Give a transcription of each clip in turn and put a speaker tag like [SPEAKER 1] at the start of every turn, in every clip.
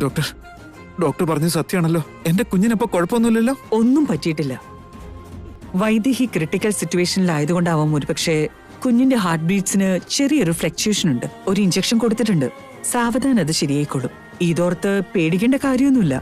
[SPEAKER 1] Doctor doctor പറഞ്ഞത് സത്യമാണല്ലോ? എന്റെ കുഞ്ഞിനപ്പോ കുഴപ്പമൊന്നുമില്ലല്ലോ?
[SPEAKER 2] ഒന്നും പറ്റിയിട്ടില്ല. വൈദേഹി ക്രിട്ടിക്കൽ സിറ്റുവേഷനിലായതുകൊണ്ടാവാം ഒരുപക്ഷെ കുഞ്ഞിന്റെ ഹാർട്ട് ബീറ്റ്സിന് ചെറിയൊരു ഫ്ലക്ച്വേഷൻ ഉണ്ട്. ഒരു ഇഞ്ചക്ഷൻ കൊടുത്തിട്ടുണ്ട്. സാവധാനം അത് ശരിയായിക്കോളും. ഇതോർത്ത് പേടിക്കേണ്ട കാര്യമൊന്നുമില്ല.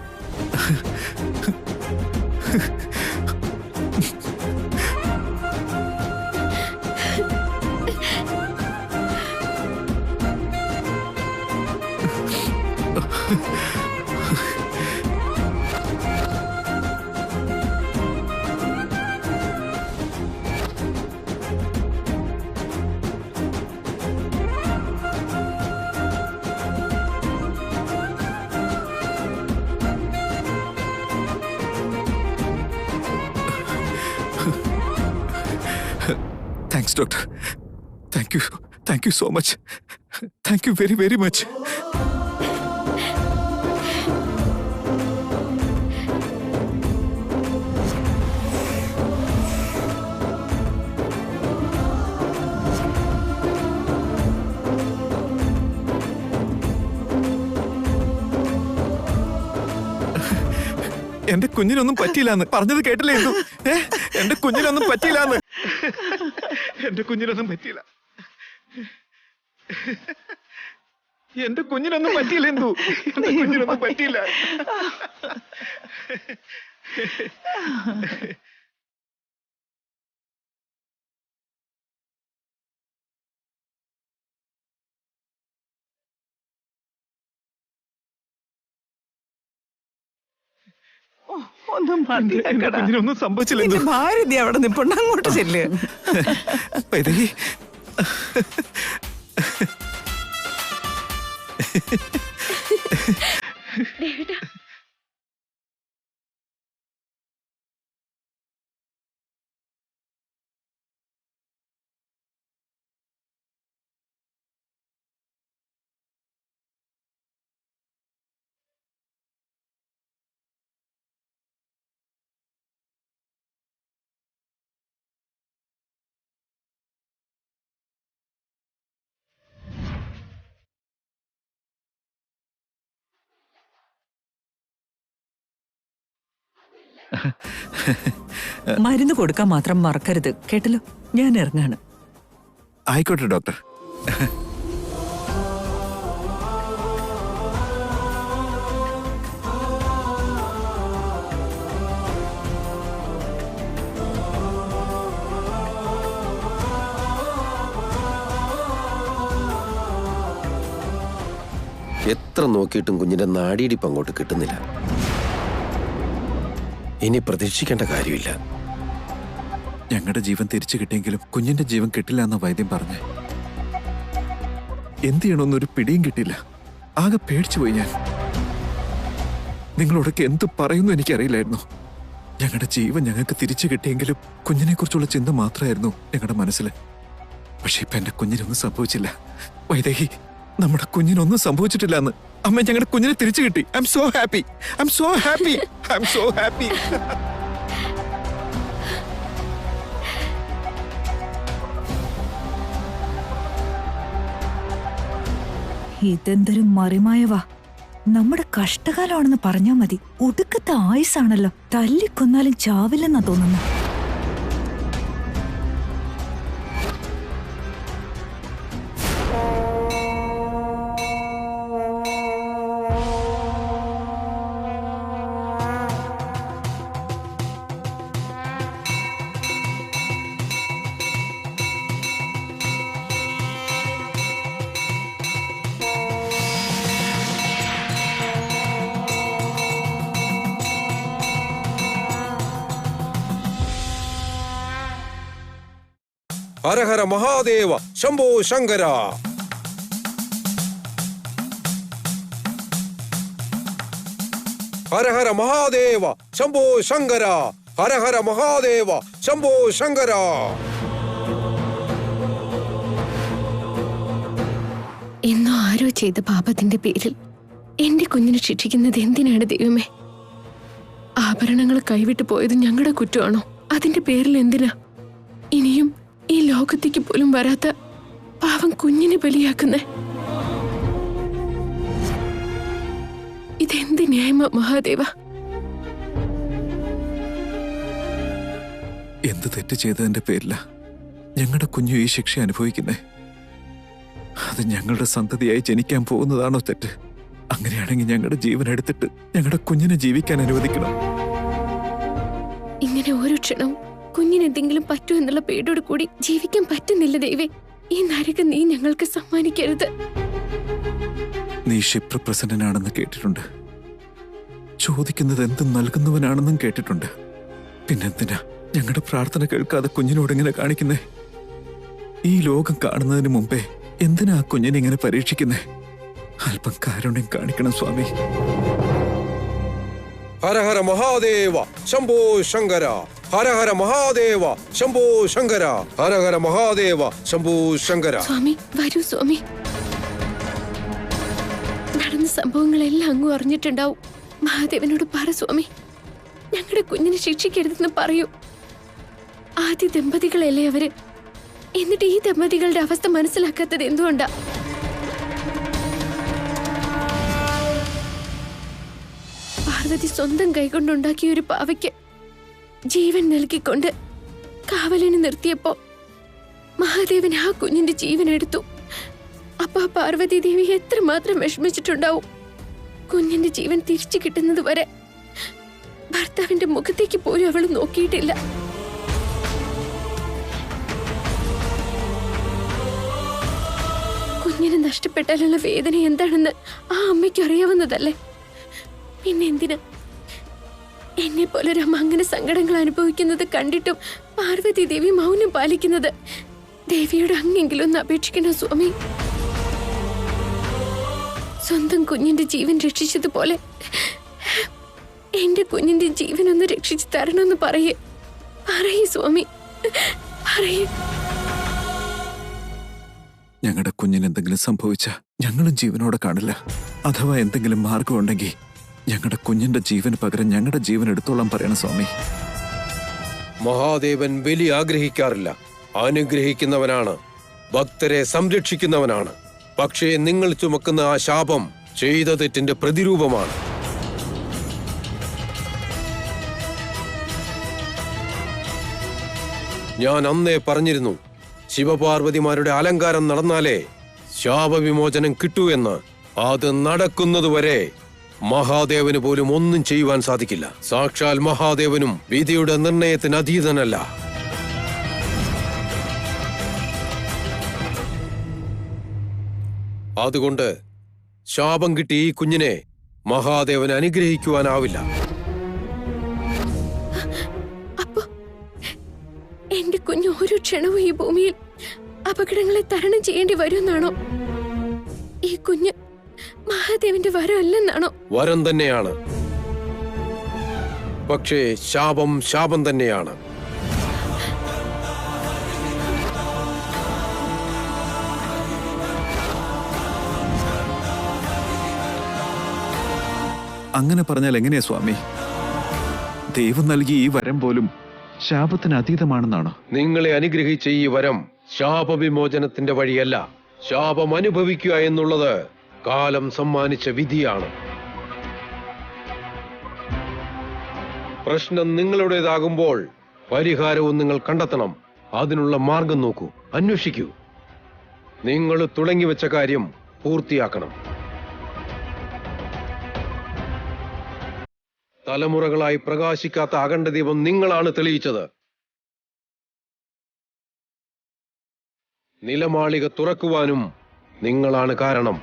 [SPEAKER 1] Thanks doctor. Thank you so much. Thank you very very much. എന്റെ കുഞ്ഞിനൊന്നും പറ്റിയില്ലാന്ന് പറഞ്ഞത് കേട്ടില്ലേ? എന്റെ കുഞ്ഞിനൊന്നും പറ്റിയില്ലാന്ന്. എന്റെ കുഞ്ഞിനൊന്നും പറ്റിയില്ല. എന്റെ കുഞ്ഞിനൊന്നും പറ്റിയില്ല. എന്റെ കുഞ്ഞിനൊന്നും പറ്റിയില്ല.
[SPEAKER 2] ഒന്നും
[SPEAKER 1] സംഭവിച്ചില്ല.
[SPEAKER 2] ഭാരതി അവിടെ നിപ്പുണ്ട്, അങ്ങോട്ട് ചെല്ല്. മരുന്ന് കൊടുക്കാൻ മാത്രം മറക്കരുത് കേട്ടല്ലോ. ഞാൻ ഇറങ്ങാണ്.
[SPEAKER 1] ആയിക്കോട്ടെ ഡോക്ടർ.
[SPEAKER 3] എത്ര നോക്കിയിട്ടും കുഞ്ഞിന്റെ നാടിയിടിപ്പ് അങ്ങോട്ട് കിട്ടുന്നില്ല. ഇനി പ്രതീക്ഷിക്കേണ്ട കാര്യമില്ല.
[SPEAKER 1] ഞങ്ങളുടെ ജീവൻ തിരിച്ചു കിട്ടിയെങ്കിലും കുഞ്ഞിന്റെ ജീവൻ കിട്ടില്ല എന്ന വൈദ്യം പറഞ്ഞേ. എന്ത് ചെയ്യണമെന്നൊരു പിടിയും കിട്ടില്ല. ആകെ പേടിച്ചുപോയി ഞാൻ. നിങ്ങളോടൊക്കെ എന്ത് പറയുന്നു എനിക്കറിയില്ലായിരുന്നു. ഞങ്ങളുടെ ജീവൻ ഞങ്ങൾക്ക് തിരിച്ചു കിട്ടിയെങ്കിലും കുഞ്ഞിനെ കുറിച്ചുള്ള ചിന്ത മാത്രമായിരുന്നു ഞങ്ങളുടെ മനസ്സിൽ. പക്ഷെ ഇപ്പൊ എന്റെ കുഞ്ഞിനൊന്നും സംഭവിച്ചില്ല. വൈദേഹി, നമ്മുടെ കുഞ്ഞിനൊന്നും സംഭവിച്ചിട്ടില്ല എന്ന്. അമ്മ, ഞങ്ങളുടെ കുഞ്ഞിനെ തിരിച്ചു കിട്ടി. I M so happy. I M so happy. I M so happy.
[SPEAKER 4] ഇതെന്തൊരു മറിമായവാ. നമ്മുടെ കഷ്ടകാലമാണെന്ന് പറഞ്ഞാ മതി. ഒടുക്കത്തെ ആയുസാണല്ലോ. തല്ലിക്കൊന്നാലും ചാവില്ലെന്നാ തോന്നുന്നു.
[SPEAKER 3] ഹര ഹര മഹാദേവ ശംഭോ ശങ്കര. ഹര ഹര മഹാദേവ ശംഭോ ശങ്കര. ഹര ഹര മഹാദേവ ശംഭോ ശങ്കര.
[SPEAKER 5] എന്നോ ആരോ ചെയ്ത പാപത്തിന്റെ പേരിൽ എന്റെ കുഞ്ഞിനെ ശിക്ഷിക്കുന്നത് എന്തിനാണ് ദൈവമേ? ആഭരണങ്ങൾ കൈവിട്ടു പോയത് ഞങ്ങളുടെ കുറ്റമാണോ? അതിന്റെ പേരിൽ എന്തിനാ ഇനിയും ഈ ലോകത്തേക്ക് പോലും വരാത്ത പാവം കുഞ്ഞിനെ ബലിയാക്കുന്നേ? ഇതെന്ത് ന്യായമാ മഹാദേവ?
[SPEAKER 1] എന്ത് തെറ്റ് ചെയ്തതിന്റെ പേരില ഞങ്ങളുടെ കുഞ്ഞു ഈ ശിക്ഷ അനുഭവിക്കുന്നേ? അത് ഞങ്ങളുടെ സന്തതിയായി ജനിക്കാൻ പോകുന്നതാണോ തെറ്റ്? അങ്ങനെയാണെങ്കിൽ ഞങ്ങളുടെ ജീവൻ എടുത്തിട്ട് ഞങ്ങളുടെ കുഞ്ഞിനെ ജീവിക്കാൻ അനുവദിക്കണം.
[SPEAKER 5] ഇങ്ങനെ ഓരോ ക്ഷണവും കുഞ്ഞിന് എന്തെങ്കിലും പറ്റൂ എന്നുള്ള പേടോട് കൂടി ജീവിക്കാൻ പറ്റുന്നില്ല ദൈവേ. ഈ നരകം നീ ഞങ്ങൾക്ക് സമ്മാനിക്കരുത്.
[SPEAKER 1] നീ ക്ഷിപ്രപ്രസന്നനാണെന്ന് കേട്ടിട്ടുണ്ട്. ചോദിക്കുന്നത് എന്തും നൽകുന്നവനാണെന്നും കേട്ടിട്ടുണ്ട്. പിന്നെന്തിനാ ഞങ്ങളുടെ പ്രാർത്ഥന കേൾക്കാതെ കുഞ്ഞിനോട് ഇങ്ങനെ കാണിക്കുന്നേ? ഈ ലോകം കാണുന്നതിന് മുമ്പേ എന്തിനാ ആ കുഞ്ഞിനെ ഇങ്ങനെ പരീക്ഷിക്കുന്നേ? അല്പം കാരുണ്യം കാണിക്കണം സ്വാമി.
[SPEAKER 3] ഹര ഹര മഹാദേവ ശംഭോ ശങ്കര. ഹര ഹര മഹാദേവ ശംഭോ ശങ്കര. ഹര ഹര മഹാദേവ ശംഭോ ശങ്കര.
[SPEAKER 5] സ്വാമി വരൂ സ്വാമി. നടന്ന സംഭവങ്ങളെല്ലാം അങ്ങ് അറിഞ്ഞിട്ടുണ്ടാവും. മഹാദേവനോട് പറ സ്വാമി, ഞങ്ങളുടെ കുഞ്ഞിനെ ശിക്ഷിക്കരുതെന്ന് പറയൂ. ആദ്യ ദമ്പതികളല്ലേ അവര്. എന്നിട്ട് ഈ ദമ്പതികളുടെ അവസ്ഥ മനസ്സിലാക്കാത്തത് എന്തുകൊണ്ടാ? പാർവതി സ്വന്തം കൈകൊണ്ടുണ്ടാക്കിയ ഒരു പാവയ്ക്ക് ജീവൻ നൽകിക്കൊണ്ട് കാവലിന് നിർത്തിയപ്പോ മഹാദേവൻ ആ കുഞ്ഞിന്റെ ജീവൻ എടുത്തു. അപ്പൊ ആ പാർവതി ദേവി എത്രമാത്രം വിഷമിച്ചിട്ടുണ്ടാവും. കുഞ്ഞിന്റെ ജീവൻ തിരിച്ചു കിട്ടുന്നത് വരെ ഭർത്താവിന്റെ മുഖത്തേക്ക് പോലും അവൾ നോക്കിയിട്ടില്ല. കുഞ്ഞിനെ നഷ്ടപ്പെട്ടാലുള്ള വേദന എന്താണെന്ന് ആ അമ്മയ്ക്ക് അറിയാവുന്നതല്ലേ? പിന്നെ എന്തിനാ എന്നെ പോലെ ഒരു അമ്മ അങ്ങനെ സങ്കടങ്ങൾ അനുഭവിക്കുന്നത് കണ്ടിട്ടും പാർവതി ദേവി മൗനം പാലിക്കുന്നത്? ദേവിയോട് അങ്ങെങ്കിലും ഒന്ന് അപേക്ഷിക്കണം സ്വാമി. സ്വന്തം കുഞ്ഞിന്റെ ജീവൻ രക്ഷിച്ചതുപോലെ എന്റെ കുഞ്ഞിന്റെ ജീവൻ ഒന്ന് രക്ഷിച്ചു തരണമെന്ന് പറയേ സ്വാമി, പറയേ.
[SPEAKER 1] ഞങ്ങളുടെ കുഞ്ഞിന് എന്തെങ്കിലും സംഭവിച്ച ഞങ്ങളും ജീവനോടെ കാണില്ല. അഥവാ എന്തെങ്കിലും മാർഗമുണ്ടെങ്കിൽ ഞങ്ങളുടെ കുഞ്ഞിന്റെ ജീവന് പകരം ഞങ്ങളുടെ ജീവൻ എടുത്തോളാൻ പറയണം സ്വാമി.
[SPEAKER 3] മഹാദേവൻ ബലി ആഗ്രഹിക്കാറില്ല, അനുഗ്രഹിക്കുന്നവനാണ്, ഭക്തരെ സംരക്ഷിക്കുന്നവനാണ്. പക്ഷേ നിങ്ങൾ ചുമക്കുന്ന ആ ശാപം ചെയ്ത തെറ്റിന്റെ പ്രതിരൂപമാണ്. ഞാൻ അന്നേ പറഞ്ഞിരുന്നു, ശിവപാർവതിമാരുടെ അലങ്കാരം നടന്നാലേ ശാപവിമോചനം കിട്ടൂ എന്ന്. അത് നടക്കുന്നതുവരെ മഹാദേവന് പോലും ഒന്നും ചെയ്യുവാൻ സാധിക്കില്ല. സാക്ഷാൽ മഹാദേവനും വിധിയുടെ നിർണയത്തിന് അതീതനല്ല. അതുകൊണ്ട് ശാപം കിട്ടി ഈ കുഞ്ഞിനെ മഹാദേവന് അനുഗ്രഹിക്കുവാനാവില്ല.
[SPEAKER 5] അപ്പൊ എന്റെ കുഞ്ഞ് ഓരോ ക്ഷണവും ഈ ഭൂമിയിൽ അപകടങ്ങളെ തരണം ചെയ്യേണ്ടി വരുമെന്നാണോ? ഈ കുഞ്ഞ് മഹാദേവന്റെ വരം അല്ലെന്നാണോ?
[SPEAKER 3] വരം തന്നെയാണ്, പക്ഷേ ശാപം ശാപം തന്നെയാണ്.
[SPEAKER 1] അങ്ങനെ പറഞ്ഞാൽ എങ്ങനെയാ സ്വാമി? ദൈവം നൽകിയ ഈ വരം പോലും ശാപത്തിന് അതീതമാണെന്നാണോ?
[SPEAKER 3] നിങ്ങളെ അനുഗ്രഹിച്ച ഈ വരം ശാപവിമോചനത്തിന്റെ വഴിയല്ല. ശാപം അനുഭവിക്കുക എന്നുള്ളത് കാലം സമ്മാനിച്ച വിധിയാണ്. പ്രശ്നം നിങ്ങളുടേതാകുമ്പോൾ പരിഹാരവും നിങ്ങൾ കണ്ടെത്തണം. അതിനുള്ള മാർഗം നോക്കൂ, അന്വേഷിക്കൂ. നിങ്ങൾ തുടങ്ങിവെച്ച കാര്യം പൂർത്തിയാക്കണം. തലമുറകളായി പ്രകാശിക്കാത്ത അഖണ്ഡ ദീപം നിങ്ങളാണ് തെളിയിച്ചത്. നിലമാളിക തുറക്കുവാനും നിങ്ങളാണ് കാരണം.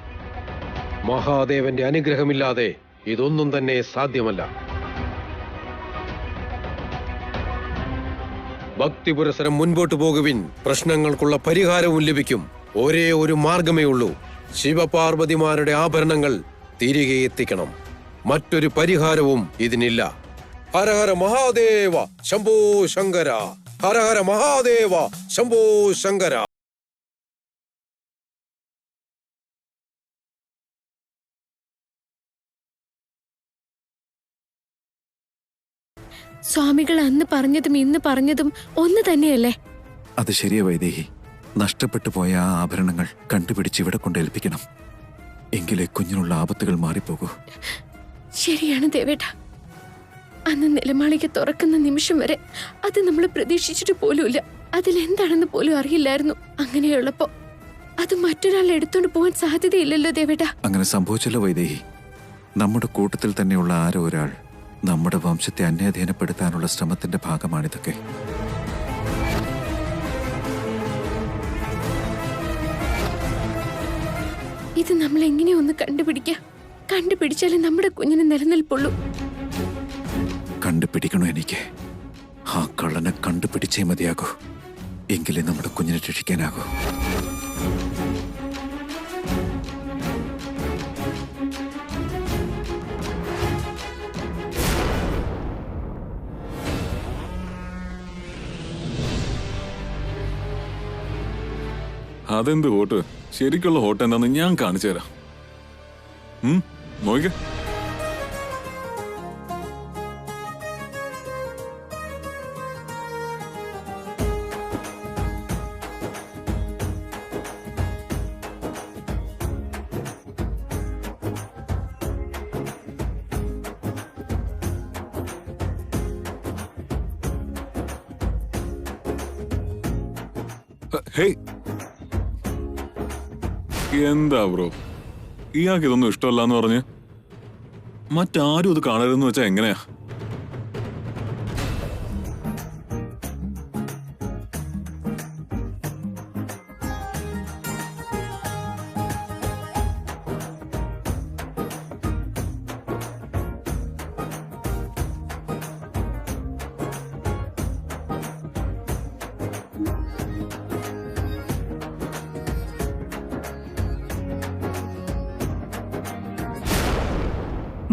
[SPEAKER 3] മഹാദേവന്റെ അനുഗ്രഹമില്ലാതെ ഇതൊന്നും തന്നെ സാധ്യമല്ല. ഭക്തിപുരസരം മുൻപോട്ടു പോകുവിൻ. പ്രശ്നങ്ങൾക്കുള്ള പരിഹാരവും ലഭിക്കും. ഒരേ ഒരു മാർഗമേ ഉള്ളൂ. ശിവപാർവതിമാരുടെ ആഭരണങ്ങൾ തിരികെ എത്തിക്കണം. മറ്റൊരു പരിഹാരവും ഇതിനില്ല. ഹര ഹര മഹാദേവ ശംഭോ ശങ്കര. ഹര ഹര മഹാദേവ ശംഭോ ശങ്കര.
[SPEAKER 5] സ്വാമികൾ അന്ന് പറഞ്ഞതും ഇന്ന് പറഞ്ഞതും ഒന്ന് തന്നെയല്ലേ?
[SPEAKER 1] അത് ശരിയാ വൈദേഹി. നഷ്ടപ്പെട്ടു പോയ ആ ആഭരണങ്ങൾ കണ്ടുപിടിച്ച് ഇവിടെ കൊണ്ടേൽപ്പിക്കണം. എങ്കിലേ കുഞ്ഞിനുള്ള ആപത്തുകൾ മാറിപ്പോകൂ.
[SPEAKER 5] ശരിയാണ് ദേവേട്ട. അന്ന് നിലമാളിക തുറക്കുന്ന നിമിഷം വരെ അത് നമ്മൾ പ്രതീക്ഷിച്ചിട്ട് പോലുമില്ല. അതിലെന്താണെന്ന് പോലും അറിയില്ലായിരുന്നു. അങ്ങനെയുള്ളപ്പോ അത് മറ്റൊരാൾ എടുത്തോണ്ട് പോകാൻ സാധ്യതയില്ലല്ലോ ദേവേട്ട.
[SPEAKER 1] അങ്ങനെ സംഭവിച്ചല്ലോ വൈദേഹി. നമ്മുടെ കൂട്ടത്തിൽ തന്നെയുള്ള ആരോ ഒരാൾ നമ്മുടെ വംശത്തെ അന്യാധീനപ്പെടുത്താനുള്ള ശ്രമത്തിന്റെ ഭാഗമാണിതൊക്കെ.
[SPEAKER 5] ഇത് നമ്മൾ എങ്ങനെയൊന്ന് കണ്ടുപിടിച്ചാലേ നമ്മുടെ കുഞ്ഞിന് നിലനിൽപ്പുള്ളൂ.
[SPEAKER 1] കണ്ടുപിടിക്കണോ എനിക്ക്? ആ കള്ളനെ കണ്ടുപിടിച്ചേ മതിയാകൂ. എങ്കിലേ നമ്മുടെ കുഞ്ഞിനെ രക്ഷിക്കാനാകൂ.
[SPEAKER 6] അതെന്ത് ഹോട്ട്? ശരിക്കുള്ള ഹോട്ട് എന്താന്ന് ഞാൻ കാണിച്ചു തരാം. നോക്ക. ഹേയ്, എന്താ ബ്രോ, ഇയാൾക്ക് ഇതൊന്നും ഇഷ്ടമല്ല എന്ന് പറഞ്ഞ് മറ്റാരും ഇത് കാണരുതെന്ന് വെച്ചാ എങ്ങനെയാ?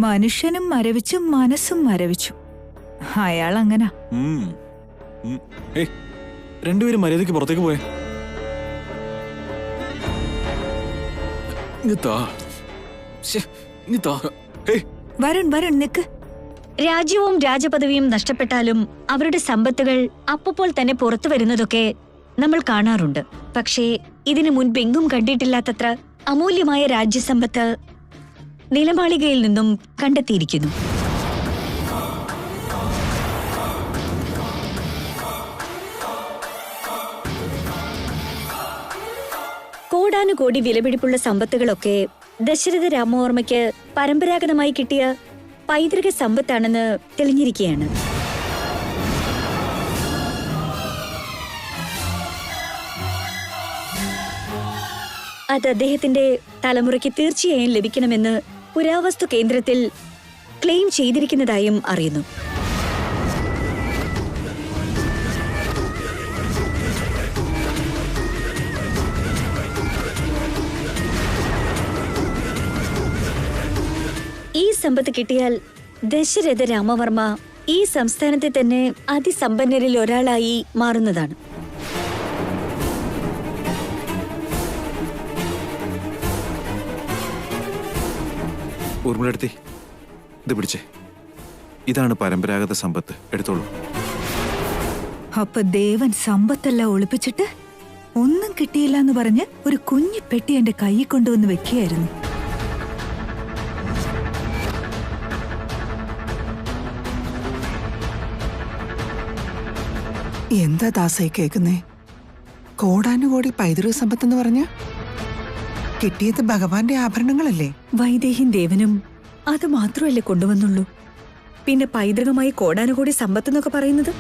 [SPEAKER 4] മനുഷ്യനും മരവിച്ചു, മനസ്സും മരവിച്ചു. അയാൾ അങ്ങനെ.
[SPEAKER 6] രണ്ടുപേരും മര്യാദയ്ക്ക് പുറത്തേക്ക് പോയേ.
[SPEAKER 4] വരുൺ നിക്ക്.
[SPEAKER 7] രാജ്യവും രാജപദവിയും നഷ്ടപ്പെട്ടാലും അവരുടെ സമ്പത്തുകൾ അപ്പോൾ തന്നെ പുറത്തു വരുന്നതൊക്കെ നമ്മൾ കാണാറുണ്ട്. പക്ഷേ ഇതിനു മുൻപെങ്കും കണ്ടിട്ടില്ലാത്തത്ര അമൂല്യമായ രാജ്യസമ്പത്ത് നിലമാളികയിൽ നിന്നും കണ്ടെത്തിയിരിക്കുന്നു. കോടാനുകോടി വിലപിടിപ്പുള്ള സമ്പത്തുകളൊക്കെ ദശരഥ രാമവർമ്മയ്ക്ക് പരമ്പരാഗതമായി കിട്ടിയ പൈതൃക സമ്പത്താണെന്ന് തെളിഞ്ഞിരിക്കുകയാണ്. അത് അദ്ദേഹത്തിന്റെ തലമുറയ്ക്ക് തീർച്ചയായും ലഭിക്കണമെന്ന് പുരാവസ്തു കേന്ദ്രത്തിൽ ക്ലെയിം ചെയ്തിരിക്കുന്നതായും അറിയുന്നു. ഈ സമ്പത്ത് കിട്ടിയാൽ ദശരഥ രാമവർമ്മ ഈ സംസ്ഥാനത്തെ തന്നെ അതിസമ്പന്നരിൽ ഒരാളായി മാറുന്നതാണ്.
[SPEAKER 1] ഊർമിളെടുത്തി, ഇത് പിടിച്ചേ. ഇതാണ് പരമ്പരാഗത സമ്പത്ത്, എടുത്തോളൂ.
[SPEAKER 4] അപ്പൊ ദേവൻ സമ്പത്തെല്ലാം ഒളിപ്പിച്ചിട്ട് ഒന്നും കിട്ടിയില്ല എന്ന് പറഞ്ഞ് ഒരു കുഞ്ഞി പെട്ടി എന്റെ കൈ കൊണ്ടുവന്ന് വെക്കുകയായിരുന്നു.
[SPEAKER 8] എന്താ ദാസായി കേൾക്കുന്നേ? കോടാനുകോടി പൈതൃക സമ്പത്തെന്ന് പറഞ്ഞ കിട്ടിയത് ഭഗവാന്റെ ആഭരണങ്ങളല്ലേ?
[SPEAKER 7] വൈദേഹിയും ദേവനും അത് മാത്രമല്ലേ കൊണ്ടുവന്നുള്ളൂ. പിന്നെ പൈതൃകമായി കോടാനുകോടി സമ്പത്തെന്നൊക്കെ പറയുന്നത്?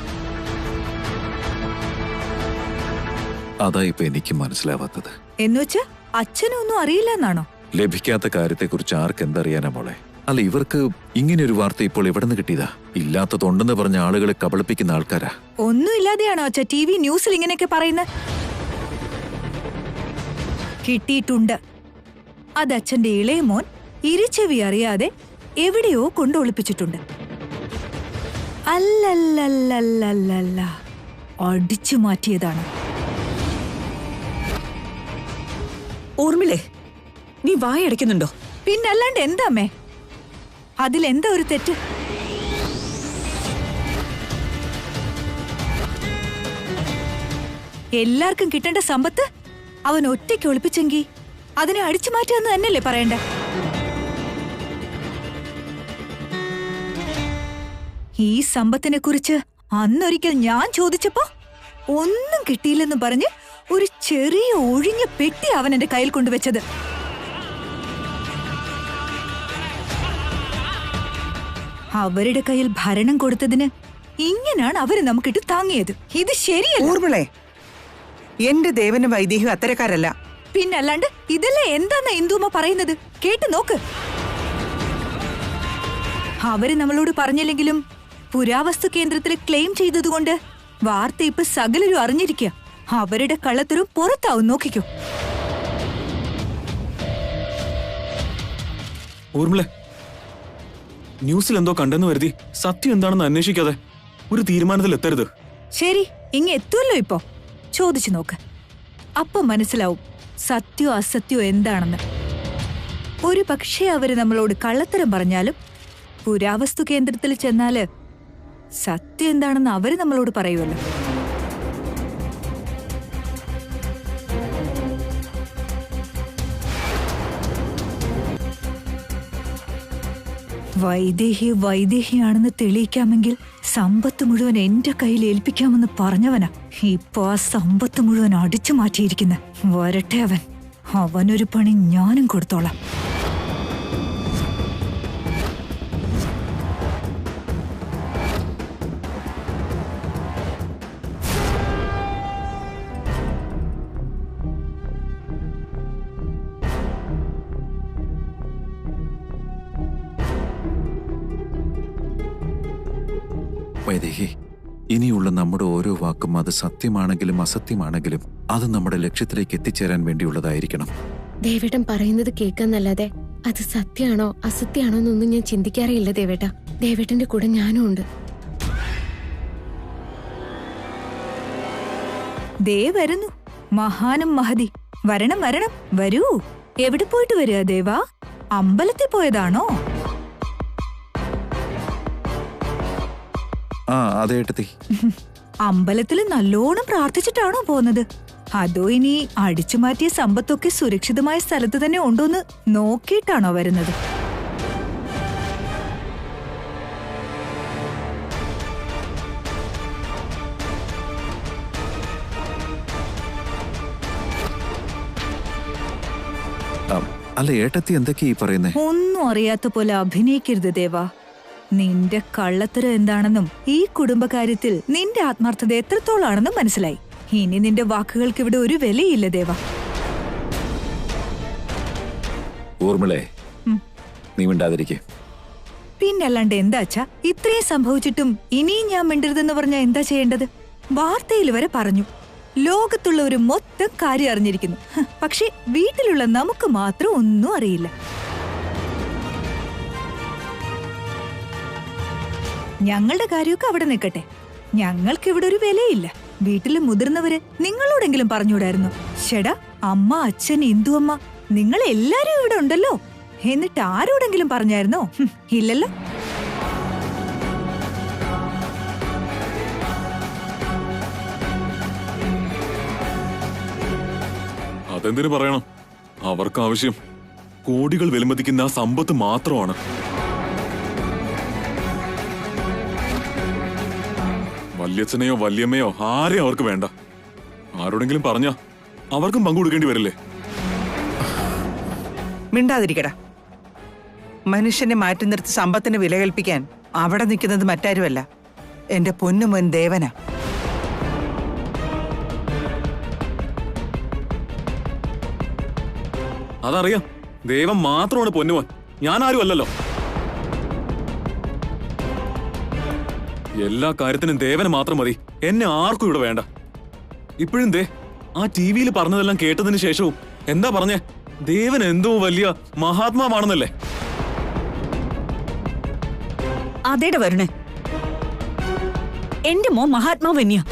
[SPEAKER 1] അതാ ഇപ്പൊ എനിക്ക് മനസ്സിലാവാത്തത്.
[SPEAKER 4] എന്നുവെച്ചാ അച്ഛനൊന്നും അറിയില്ല എന്നാണോ?
[SPEAKER 1] ലഭിക്കാത്ത കാര്യത്തെക്കുറിച്ച് ആർക്കെന്തറിയാനാ മോളെ? അല്ല, ഇവർക്ക് ഇങ്ങനെയൊരു വാർത്ത ഇപ്പോൾ എവിടെ നിന്ന് കിട്ടിയതാ? ഇല്ലാത്തതുണ്ടെന്ന് പറഞ്ഞ ആളുകളെ കബളിപ്പിക്കുന്ന ആൾക്കാരാ.
[SPEAKER 4] ഒന്നുമില്ലാതെയാണോ അച്ഛ TV ന്യൂസിൽ ഇങ്ങനെയൊക്കെ പറയുന്നത്? കിട്ടിയിട്ടുണ്ട്. അത് അച്ഛന്റെ ഇളയ മോൻ ഇരിച്ചെവി അറിയാതെ എവിടെയോ കൊണ്ടൊളിപ്പിച്ചിട്ടുണ്ട്. അല്ലല്ലല്ലല്ലല്ല, അടിച്ചു മാറ്റിയതാണ്.
[SPEAKER 7] ഊർമിളേ, നീ വായടയ്ക്കുന്നുണ്ടോ?
[SPEAKER 4] പിന്നല്ലാണ്ട് എന്താ അമ്മേ? അതിലെന്താ ഒരു തെറ്റ്? എല്ലാവർക്കും കിട്ടേണ്ട സമ്പത്ത് അവൻ ഒറ്റയ്ക്ക് ഒളിപ്പിച്ചെങ്കിൽ അതിനെ അടിച്ചു മാറ്റുമെന്ന് തന്നെയല്ലേ പറയണ്ടേ? ഈ സമ്പത്തിനെ കുറിച്ച് അന്നൊരിക്കൽ ഞാൻ ചോദിച്ചപ്പോ ഒന്നും കിട്ടിയില്ലെന്ന് പറഞ്ഞ് ഒരു ചെറിയ ഒഴിഞ്ഞ പെട്ടി അവൻ എന്റെ കയ്യിൽ കൊണ്ടുവച്ചത്. അവരുടെ കയ്യിൽ ഭരണം കൊടുത്തതിന് ഇങ്ങനാണ് അവര് നമുക്കിട്ട് താങ്ങിയത്. ഇത് ശരിയല്ല.
[SPEAKER 8] ഊർമിളെ, എന്റെ ദേവനും വൈദേഹിയും അത്തരക്കാരല്ല.
[SPEAKER 4] പിന്നല്ലാണ്ട് ഇതെല്ലാം എന്താന്നാ ഇന്ദുമ്മ പറയുന്നത്? കേട്ടു നോക്ക്. അവര് നമ്മളോട് പറഞ്ഞില്ലെങ്കിലും പുരാവസ്തു കേന്ദ്രത്തിൽ ക്ലെയിം ചെയ്തതുകൊണ്ട് വാർത്ത ഇപ്പൊ സകലരും അറിഞ്ഞിരിക്കുക. അവരുടെ കള്ളത്തരും പുറത്താവും, നോക്കിക്കോ.
[SPEAKER 6] ഊർമിളെ, ന്യൂസിൽ എന്തോ കണ്ടെന്ന് കരുതി സത്യം എന്താണെന്ന് അന്വേഷിക്കാതെ ഒരു തീരുമാനത്തിൽ എത്തരുത്.
[SPEAKER 4] ശരി, ഇങ്ങ എത്തുമല്ലോ ഇപ്പോ. ചോദിച്ചു നോക്ക്, അപ്പൊ മനസ്സിലാവും സത്യോ അസത്യോ എന്താണെന്ന്. ഒരു പക്ഷേ അവര് നമ്മളോട് കള്ളത്തരം പറഞ്ഞാലും പുരാവസ്തു കേന്ദ്രത്തിൽ ചെന്നാല് സത്യം എന്താണെന്ന് അവര് നമ്മളോട് പറയുമല്ലോ. വൈദേഹിയാണെന്ന് തെളിയിക്കാമെങ്കിൽ സമ്പത്ത് മുഴുവൻ എന്റെ കയ്യിൽ ഏൽപ്പിക്കാമെന്ന് പറഞ്ഞവനാ ഇപ്പൊ ആ സമ്പത്ത് മുഴുവൻ അടിച്ചു മാറ്റിയിരിക്കുന്ന. വരട്ടെ അവനൊരു പണി ഞാനും കൊടുത്തോളാം.
[SPEAKER 1] വൈദേഹി, ഇനിയുള്ള നമ്മുടെ ഓരോ വാക്കും അത് സത്യമാണെങ്കിലും അസത്യമാണെങ്കിലും അത് നമ്മുടെ ലക്ഷ്യത്തിലേക്ക് എത്തിച്ചേരാൻ വേണ്ടിയുള്ളതായിരിക്കണം.
[SPEAKER 5] ദേവേട്ടൻ പറയുന്നത് കേൾക്കാന്നല്ലാതെ അത് സത്യമാണോ അസത്യമാണോ എന്നൊന്നും ഞാൻ ചിന്തിക്കാറില്ല ദേവേട്ട. ദേവേട്ടന്റെ കൂടെ ഞാനും ഉണ്ട്.
[SPEAKER 4] ദേ വരുന്നു മഹാനും മഹതി. വരണം വരൂ. എവിടെ പോയിട്ട് വരിക ദേവാ? അമ്പലത്തിൽ പോയതാണോ?
[SPEAKER 1] ആ അതെ ഏട്ടത്തി.
[SPEAKER 4] അമ്പലത്തിൽ നല്ലോണം പ്രാർത്ഥിച്ചിട്ടാണോ പോകുന്നത്? അതോ ഇനി അടിച്ചു മാറ്റിയ സമ്പത്തൊക്കെ സുരക്ഷിതമായ സ്ഥലത്ത് തന്നെ ഉണ്ടോന്ന് നോക്കിയിട്ടാണോ വരുന്നത്?
[SPEAKER 1] അല്ല ഏട്ടത്തി, എന്തൊക്കെയാ ഈ പറയുന്നേ?
[SPEAKER 4] ഒന്നും അറിയാത്ത പോലെ അഭിനയിക്കരുത് ദേവാ. നിന്റെ കള്ളത്തരം എന്താണെന്നും ഈ കുടുംബകാര്യത്തിൽ നിന്റെ ആത്മാർത്ഥത എത്രത്തോളാണെന്നും മനസ്സിലായി. ഇനി നിന്റെ വാക്കുകൾക്ക് ഇവിടെ ഒരു വിലയില്ല ദേവാ.
[SPEAKER 1] ഊർമിളെ, നീ മിണ്ടാതിരിക്കെ.
[SPEAKER 4] പിന്നല്ലാണ്ട് എന്താച്ചാ? ഇത്രയും സംഭവിച്ചിട്ടും ഇനിയും ഞാൻ മിണ്ടരുതെന്ന് പറഞ്ഞാ എന്താ ചെയ്യേണ്ടത്? വാർത്തയിൽ വരെ പറഞ്ഞു, ലോകത്തുള്ളവര് മൊത്തം കാര്യം അറിഞ്ഞിരിക്കുന്നു. പക്ഷെ വീട്ടിലുള്ള നമുക്ക് മാത്രം ഒന്നും അറിയില്ല. ഞങ്ങളുടെ കാര്യമൊക്കെ അവിടെ നിൽക്കട്ടെ, ഞങ്ങൾക്ക് ഇവിടെ ഒരു വിലയില്ല. വീട്ടിലെ മുതിർന്നവര് നിങ്ങളോടെങ്കിലും പറഞ്ഞുകൂടായിരുന്നു? ചേടാ, അമ്മ, അച്ഛൻ, ഇന്ദുഅമ്മ, നിങ്ങൾ എല്ലാരും ഇവിടെ ഉണ്ടല്ലോ. എന്നിട്ട് ആരോടെങ്കിലും പറഞ്ഞായിരുന്നോ? ഇല്ലല്ലോ.
[SPEAKER 6] അതെന്തിനു പറയണം? അവർക്ക് ആവശ്യം കോടികൾ വിലമതിക്കുന്ന ആ സമ്പത്ത് മാത്രമാണ്. വല്യച്ഛനെയോ വല്യമ്മയോ ആരെയും അവർക്ക് വേണ്ട. ആരോടെങ്കിലും പറഞ്ഞ അവർക്കും പങ്കു കൊടുക്കേണ്ടി വരില്ലേ?
[SPEAKER 8] മിണ്ടാതിരിക്കടാ. മനുഷ്യനെ മാറ്റി നിർത്തി സമ്പത്തിന് വില കൽപ്പിക്കാൻ അവിടെ നിൽക്കുന്നത് മറ്റാരുമല്ല, എന്റെ പൊന്നുമോൻ ദേവനാ.
[SPEAKER 6] അതറിയാം, ദേവൻ മാത്രമാണ് പൊന്നുമോൻ, ഞാൻ ആരും അല്ലല്ലോ. എല്ലാ കാര്യത്തിനും ദേവന് മാത്രം മതി, എന്നെ ആർക്കും ഇവിടെ വേണ്ട. ഇപ്പോഴും ദേ ആ ടിവിയിൽ പറഞ്ഞതെല്ലാം കേട്ടതിന് ശേഷവും എന്താ പറഞ്ഞേ? ദേവൻ എന്തോ വലിയ മഹാത്മാവാണെന്നല്ലേ?
[SPEAKER 2] അതേടെ വരണേ, എന്റെ മോൻ മഹാത്മാവ് തന്നെയാ.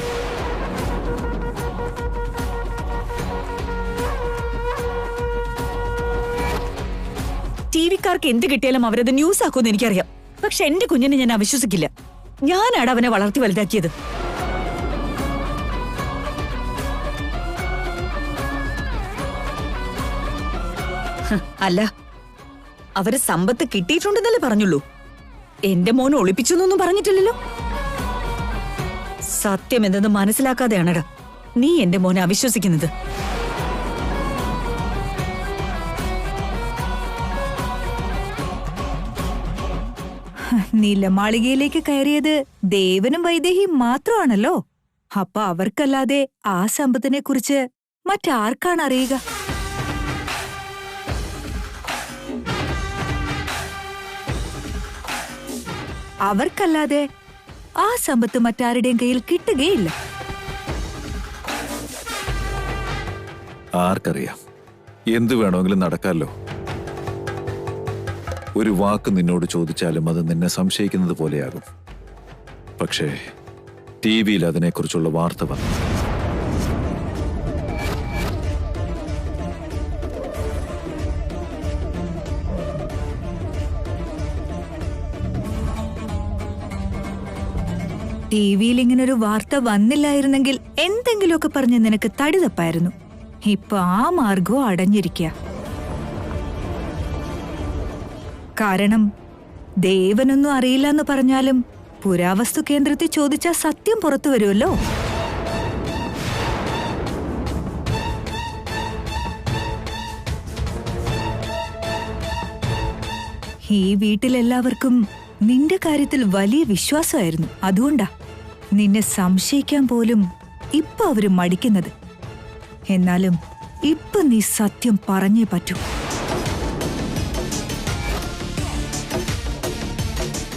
[SPEAKER 2] ടിവിക്കാർക്ക് എന്ത് കിട്ടിയാലും അവരത് ന്യൂസ് ആക്കുമെന്ന് എനിക്കറിയാം. പക്ഷെ എന്റെ കുഞ്ഞിനെ ഞാൻ അവിശ്വസിക്കില്ല. ഞാനാണ് അവനെ വളർത്തി വലുതാക്കിയത്. അല്ല, അവര് സമ്പത്ത് കിട്ടിയിട്ടുണ്ടെന്നല്ലേ പറഞ്ഞുള്ളൂ.
[SPEAKER 7] എന്റെ മോൻ ഒളിപ്പിച്ചു എന്നൊന്നും പറഞ്ഞിട്ടില്ലല്ലോ. സത്യം എന്തെന്ന് മനസ്സിലാക്കാതെയാണടാ നീ എന്റെ മോനെ അവിശ്വസിക്കുന്നത്.
[SPEAKER 4] നിലമാളികയിലേക്ക് കയറിയത് ദേവനും വൈദേഹിയും മാത്രമാണല്ലോ. അപ്പൊ അവർക്കല്ലാതെ ആ സമ്പത്തിനെ കുറിച്ച് മറ്റാർക്കാണ് അറിയുക? അവർക്കല്ലാതെ ആ സമ്പത്ത് മറ്റാരുടെയും കയ്യിൽ കിട്ടുകയില്ല.
[SPEAKER 1] ആർക്കറിയാം, എന്തു വേണമെങ്കിലും നടക്കാമല്ലോ. ഒരു വാക്ക് നിന്നോട് ചോദിച്ചാലും അത് നിന്നെ സംശയിക്കുന്നത് പോലെയാകും. പക്ഷേ ടിവിയിൽ അതിനെക്കുറിച്ചുള്ള വാർത്ത വന്നു.
[SPEAKER 4] ടിവിയിൽ ഇങ്ങനൊരു വാർത്ത വന്നില്ലായിരുന്നെങ്കിൽ എന്തെങ്കിലുമൊക്കെ പറഞ്ഞ് നിനക്ക് തടി തപ്പായിരുന്നു. ഇപ്പൊ ആ മാർഗവും അടഞ്ഞിരിക്കുക. കാരണം ദേവനൊന്നും അറിയില്ല എന്ന് പറഞ്ഞാലും പുരാവസ്തു കേന്ദ്രത്തിൽ ചോദിച്ചാൽ സത്യം പുറത്തു വരുമല്ലോ. ഈ വീട്ടിലെല്ലാവർക്കും നിന്റെ കാര്യത്തിൽ വലിയ വിശ്വാസമായിരുന്നു. അതുകൊണ്ടാ നിന്നെ സംശയിക്കാൻ പോലും ഇപ്പൊ അവര് മടിക്കുന്നത്. എന്നാലും ഇപ്പൊ നീ സത്യം പറഞ്ഞേ പറ്റൂ.